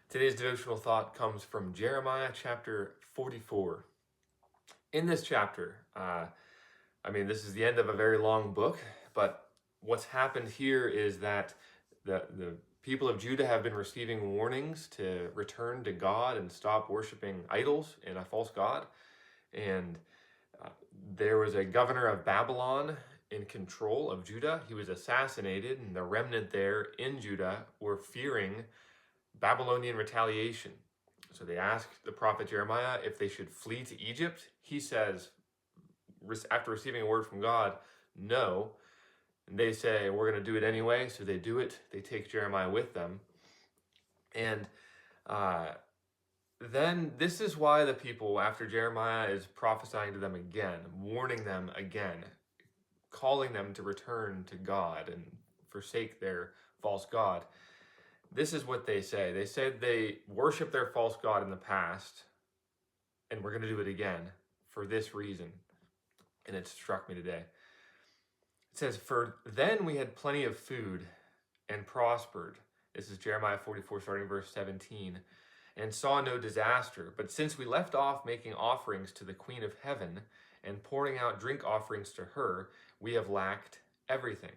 Today's devotional thought comes from Jeremiah chapter 44. In this chapter, this is the end of a very long book, but what's happened here is that the people of Judah have been receiving warnings to return to God and stop worshiping idols and a false god. And uh, there was a governor of Babylon in control of Judah. He was assassinated, and the remnant there in Judah were fearing Babylonian retaliation. So they asked the prophet Jeremiah if they should flee to Egypt. He says, after receiving a word from God, no. And they say, we're going to do it anyway. So they do it. They take Jeremiah with them. And then this is why the people, after Jeremiah is prophesying to them again, warning them again, calling them to return to God and forsake their false god, this is what they say. They said they worship their false god in the past, and we're going to do it again for this reason. And it struck me today. It says, "For then we had plenty of food and prospered." This is Jeremiah 44, starting verse 17. "And saw no disaster. But since we left off making offerings to the Queen of Heaven and pouring out drink offerings to her, we have lacked everything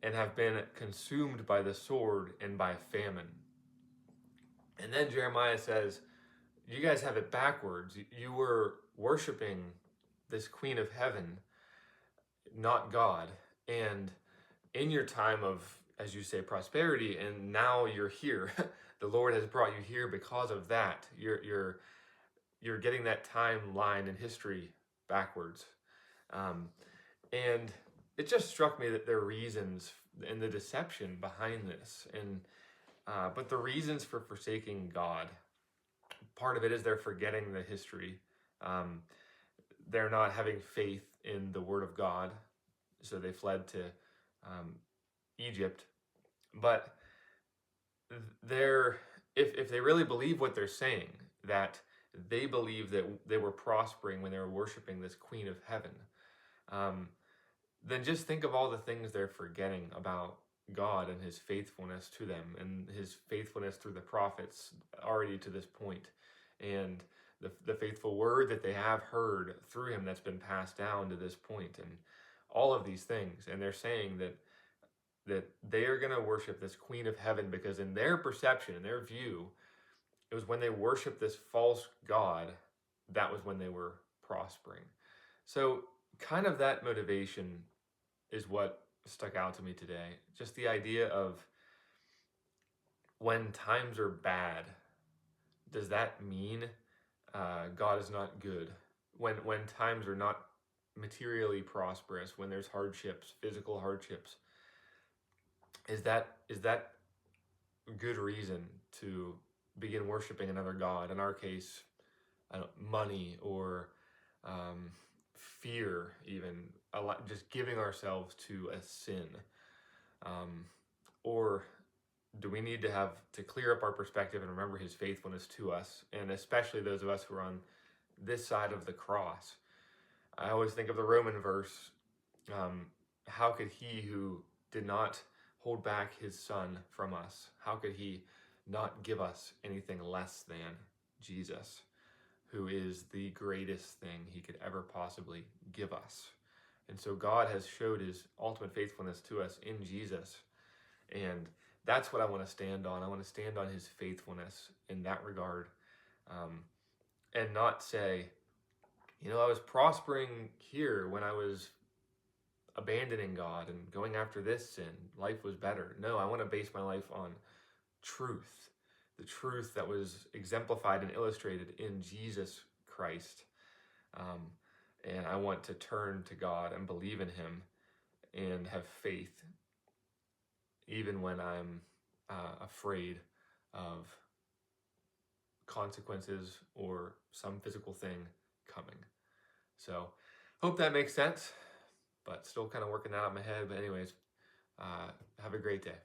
and have been consumed by the sword and by famine." And then Jeremiah says, you guys have it backwards. You were worshiping this Queen of Heaven, not God. And in your time of, as you say, prosperity, and now you're here. The Lord has brought you here because of that. You're getting that timeline in history backwards. And it just struck me that there are reasons and the deception behind this. But the reasons for forsaking God, part of it is they're forgetting the history. They're not having faith in the Word of God, so they fled to Egypt. But if they really believe what they're saying, that they believe that they were prospering when they were worshiping this Queen of Heaven, then just think of all the things they're forgetting about God and his faithfulness to them and his faithfulness through the prophets already to this point, and the faithful word that they have heard through him that's been passed down to this point, and all of these things. And they're saying that they are going to worship this Queen of Heaven because in their perception, in their view, it was when they worshiped this false god, that was when they were prospering. So kind of that motivation is what stuck out to me today. Just the idea of when times are bad, does that mean God is not good? When times are not materially prosperous, when there's hardships, physical hardships, is that good reason to begin worshiping another god? In our case, money or fear, even just giving ourselves to a sin, or do we need to clear up our perspective and remember his faithfulness to us, and especially those of us who are on this side of the cross? I always think of the Roman verse, how could he who did not hold back his son from us, how could he not give us anything less than Jesus, who is the greatest thing he could ever possibly give us? And so God has showed his ultimate faithfulness to us in Jesus. And that's what I want to stand on. I want to stand on his faithfulness in that regard, and not say, I was prospering here when I was abandoning God and going after this sin. Life was better. No, I want to base my life on truth, the truth that was exemplified and illustrated in Jesus Christ. And I want to turn to God and believe in him and have faith, even when I'm afraid of consequences or some physical thing coming. So, hope that makes sense, but still kind of working that out in my head. But anyways, have a great day.